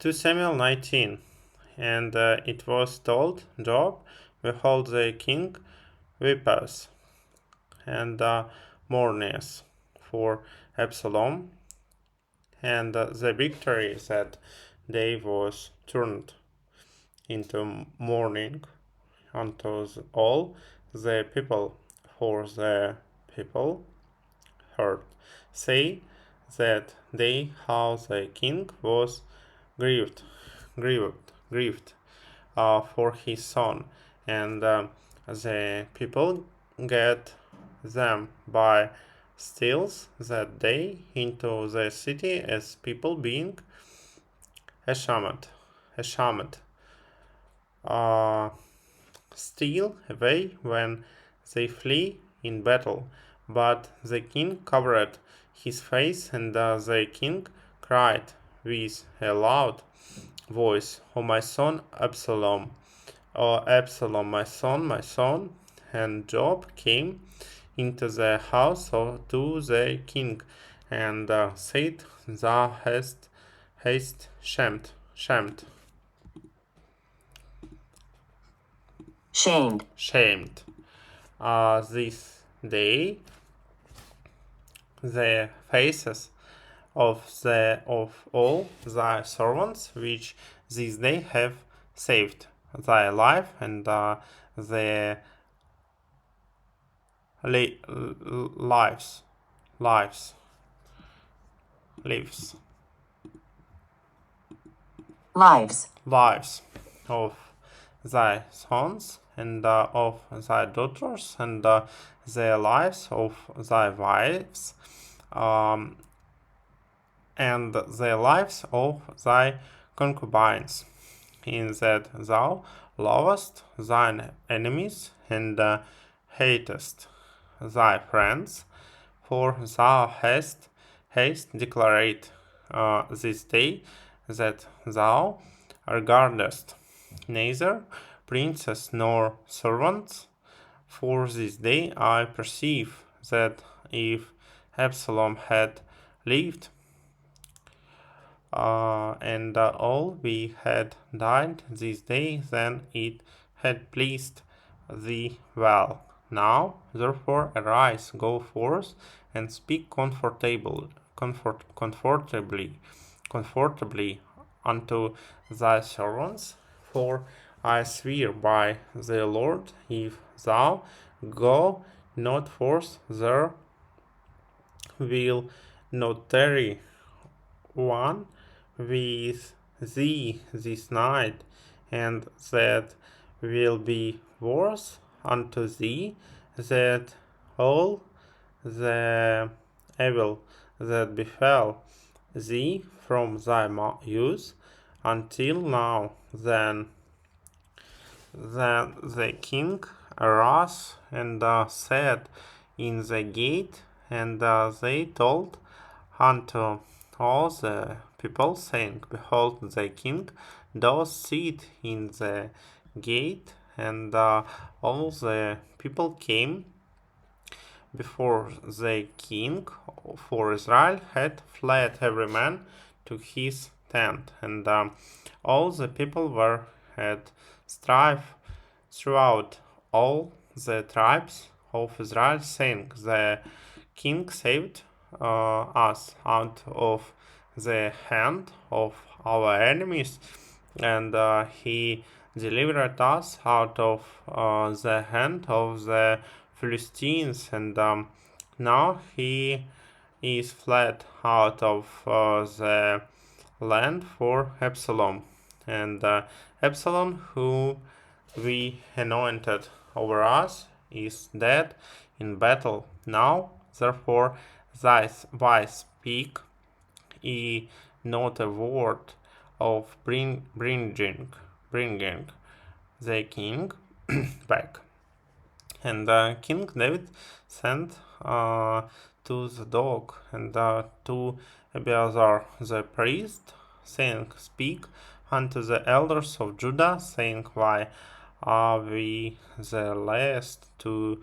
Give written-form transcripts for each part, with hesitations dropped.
2 Samuel 19. And it was told Job, behold, the king weepeth and mourneth for Absalom, and the victory that day was turned into mourning unto all the people, for the people heard say that they how the king was grieved, grieved for his son, and the people get them by steals that day into the city as people being ashamed, steal away when they flee in battle. But the king covered his face, and the king cried with a loud voice, O my son Absalom, O Absalom, my son, my son. And Job came into the house to the king, and said, Thou hast shamed. This day the faces of all thy servants, which this day have saved thy life, and their lives of thy sons and of thy daughters, and the lives of thy wives, and the lives of thy concubines, in that thou lovest thine enemies, and hatest thy friends, for thou hast declared this day that thou regardest neither princes nor servants. For this day I perceive that if Absalom had lived, and all we had died this day, then it had pleased thee well. Now, therefore, arise, go forth, and speak comfortably unto thy servants. For I swear by the Lord, if thou go not forth, there will not tarry one with thee this night, and that will be worse unto thee than all the evil that befell thee from thy youth until now. Then the king arose and sat in the gate, and they told unto all the people, saying, Behold, the king doth sit in the gate. And all the people came before the king, for Israel had fled every man to his tent. And all the people were at strife throughout all the tribes of Israel, saying, The king saved us out of the hand of our enemies, and he delivered us out of the hand of the Philistines, and now he is fled out of the land for Absalom. And Absalom, who we anointed over us, is dead in battle. Now, therefore, why speak ye not a word of bringing the king back? And King David sent to the dog and to Abiathar the priest, saying, Speak unto the elders of Judah, saying, Why are we the last to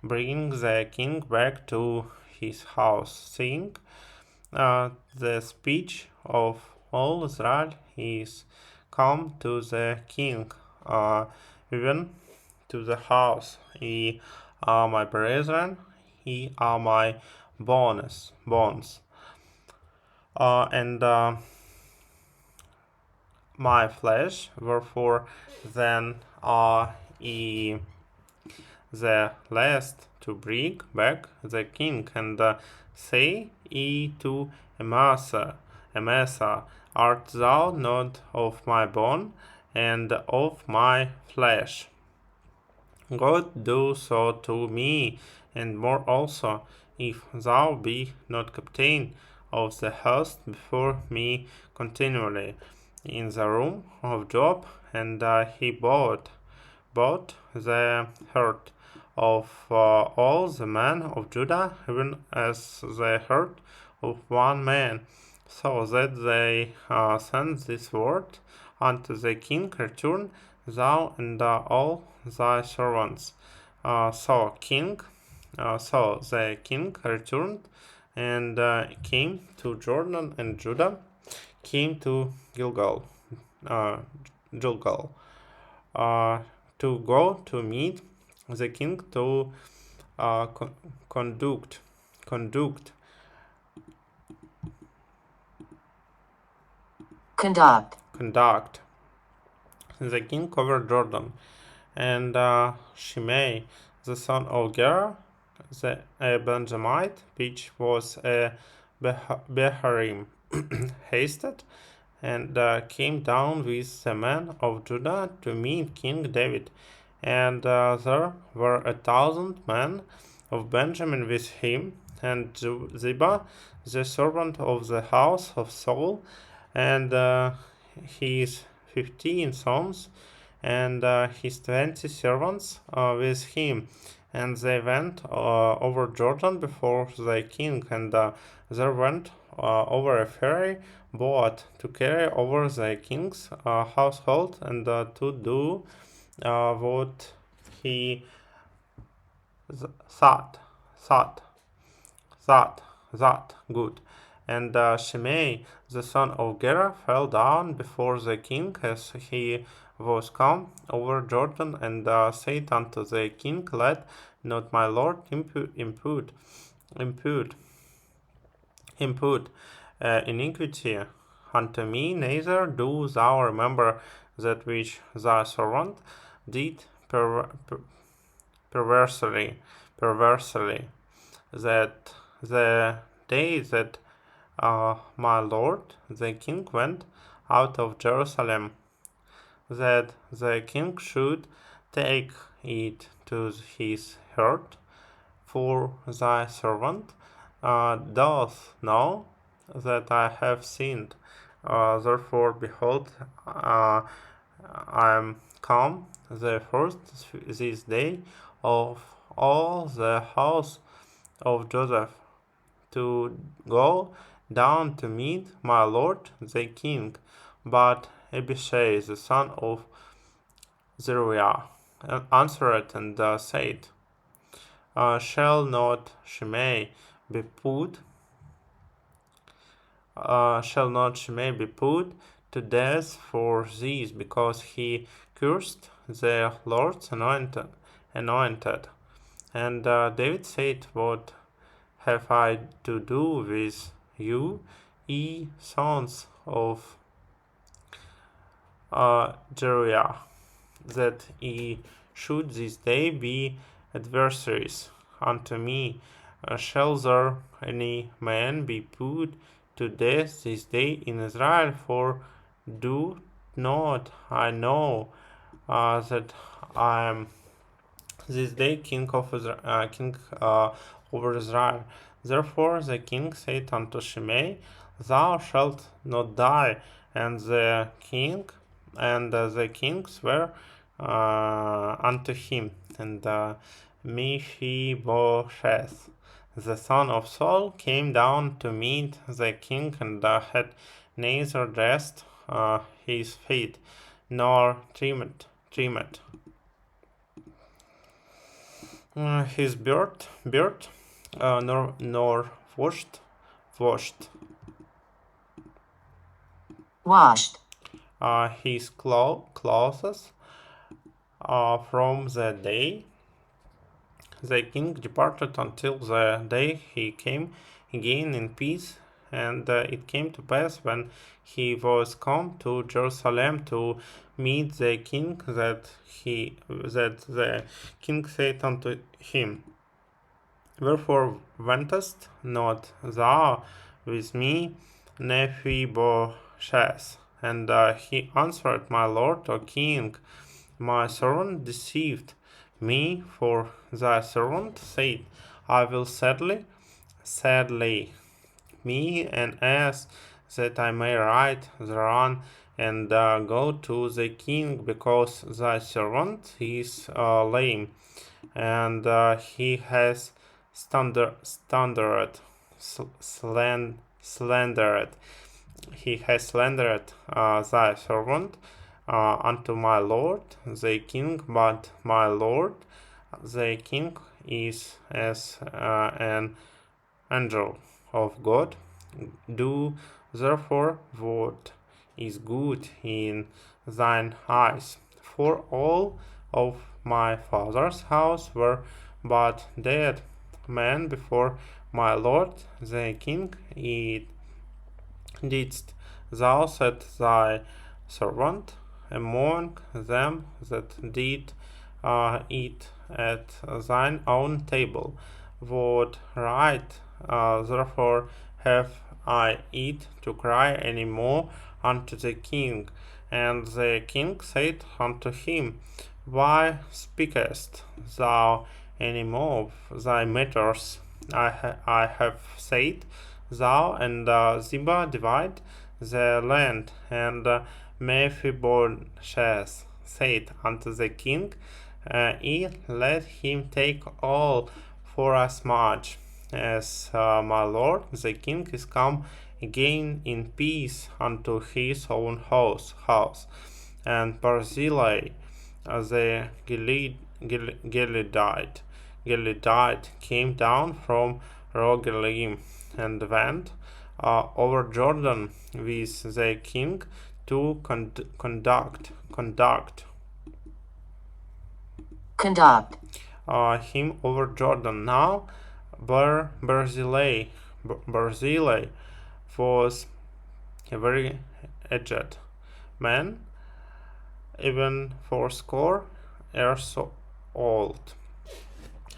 bring the king back to his house? Saying, the speech of all Israel is come to the king, even to the house. Ye are my brethren, ye are my bones. And my flesh, wherefore then are ye the last to bring back the king, and say ye to Amasa, art thou not of my bone and of my flesh? God do so to me, and more also, if thou be not captain of the host before me continually. In the room of Job, and he bought the heart of all the men of Judah, even as the heart of one man, so that they sent this word unto the king, return thou and all thy servants. So the king returned and came to Jordan, and Judah came to Gilgal, uh, Gilgal, to go to meet the king to conduct conduct the king over Jordan. And Shimei, the son of Gera, a Benjamite, which was a Beharim, hasted and came down with the men of Judah to meet King David. And there were 1,000 men of Benjamin with him, and Ziba, the servant of the house of Saul, and his 15 sons, and his 20 servants with him. And they went over Jordan before the king, and there went over a ferry boat to carry over the king's household, and to do what he thought good. And Shimei, the son of Gera, fell down before the king as he was come over Jordan, and said unto the king, let not my lord impute iniquity unto me, neither do thou remember that which thy servant did perversely, that the day that my lord the king went out of Jerusalem, that the king should take it to his heart, for thy servant doth know that I have sinned. Therefore, behold, I am come the first this day of all the house of Joseph to go down to meet my lord the king. But Abishai, the son of Zeruiah, answered and said, shall not Shimei be put to death for this, because he cursed the Lord's anointed? And David said, what have I to do with you, ye sons of Jeruiah, that ye should this day be adversaries unto me? Shall there any man be put to death this day in Israel? For do not I know that I am this day king over Israel? Therefore the king said unto Shimei, thou shalt not die. And the king sware unto him. And Mephibosheth, the son of Saul, came down to meet the king, and had neither dressed his feet nor trimmed his beard, nor washed washed his clothes from the day the king departed until the day he came again in peace. And it came to pass when he was come to Jerusalem to meet the king that the king said unto him, Wherefore wentest not thou with me, Mephibosheth? And he answered, My lord, O king, my servant deceived me, for thy servant said, I will sadly me an ass, that I may ride thereon and go to the king, because thy servant is lame, and he has slandered, slandered. He has slandered thy servant unto my lord the king, but my lord the king is as an angel of God. Do therefore what is good in thine eyes. For all of my father's house were but dead men before my lord the king. It didst thou set thy servant among them that did eat at thine own table? What right therefore have I it to cry any more unto the king? And the king said unto him, Why speakest thou any more of thy matters? I have said, Thou and Ziba divide the land. And Mephibosheth said unto the king, let him take all, for as much as my lord the king is come again in peace unto his own house. And Barzillai the Gileadite came down from Rogelim and went over Jordan with the king to conduct him over Jordan. Now Barzillai was a very aged man, even fourscore years old,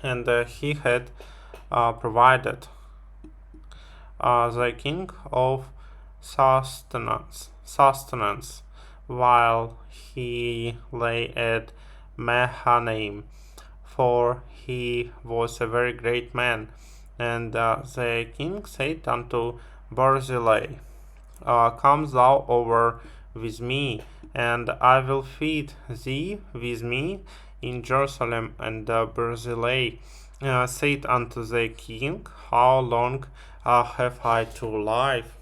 and he had provided the king of sustenance while he lay at Mahanaim, for he was a very great man. And the king said unto Barzillai, Come thou over with me, and I will feed thee with me in Jerusalem. And Barzillai said unto the king, How long have I to live?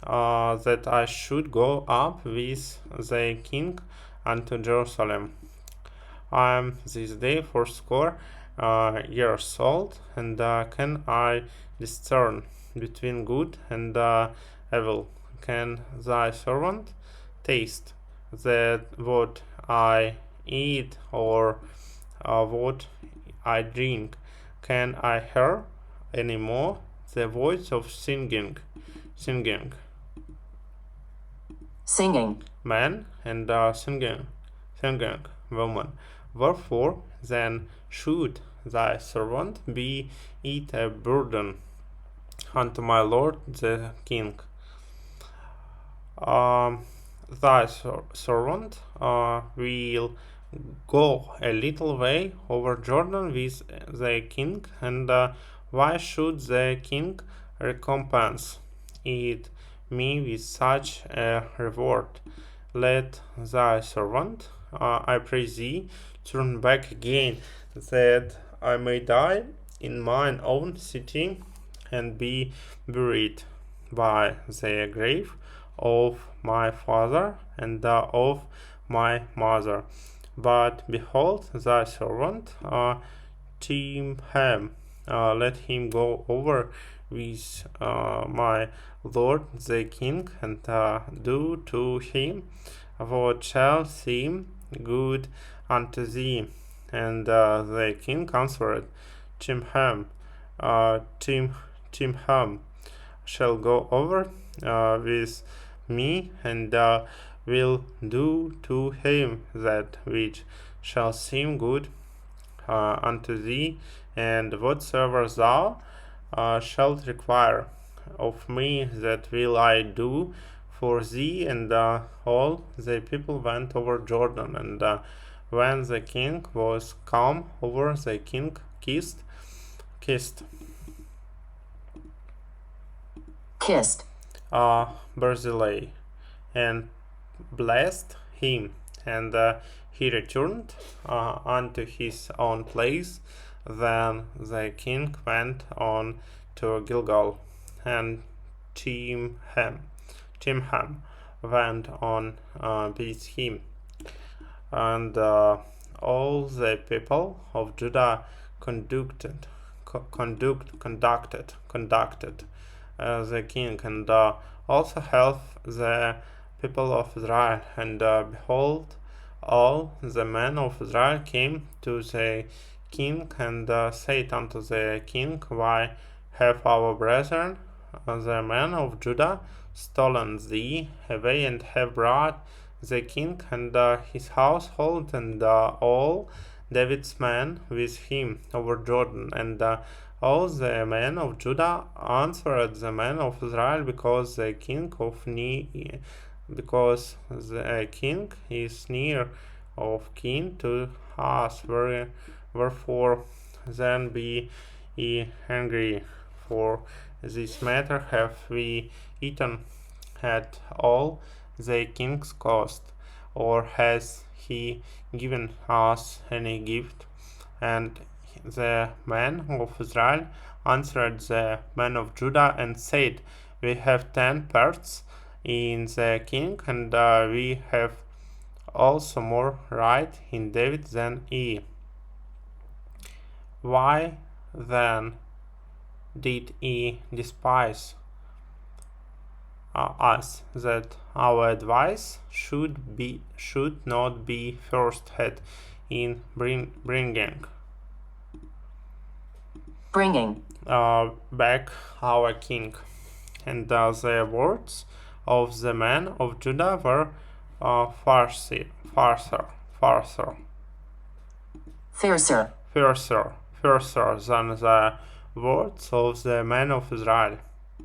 That I should go up with the king unto Jerusalem. I am this day fourscore years old, and can I discern between good and evil? Can thy servant taste that what I eat or what I drink? Can I hear any more the voice of singing man and singing woman? Wherefore then should thy servant be it a burden unto my lord the king? Thy servant will go a little way over Jordan with the king, and why should the king recompense it me with such a reward? Let thy servant, I pray thee, turn back again, that I may die in mine own city, and be buried by the grave of my father and of my mother. But behold, thy servant Timham, let him go over with my Lord the King, and do to him what shall seem good unto thee. And the king answered, Chimham, Chimham shall go over with me, and will do to him that which shall seem good unto thee, and whatsoever thou shalt require of me, that will I do for thee. And all the people went over Jordan, and when the king was come over, the king kissed Barzillai, and blessed him, and he returned unto his own place. Then the king went on to Gilgal, and Chimham went on with him, and all the people of Judah conducted the king, and also helped the people of Israel. And behold, all the men of Israel came to the king, and said unto the king, Why have our brethren, the men of Judah, stolen thee away, and have brought the king and his household, and all David's men with him over Jordan? And all the men of Judah answered the men of Israel, because the king is near of kin to us. Wherefore then be ye angry, for this matter have we eaten at all the king's cost, or has he given us any gift? And the men of Israel answered the men of Judah, and said, We have 10 parts in the king, and we have also more right in David than ye. Why then did ye despise us, that our advice should not be first had in bringing back our king? And the words of the men of Judah were fiercer than the words of the men of Israel.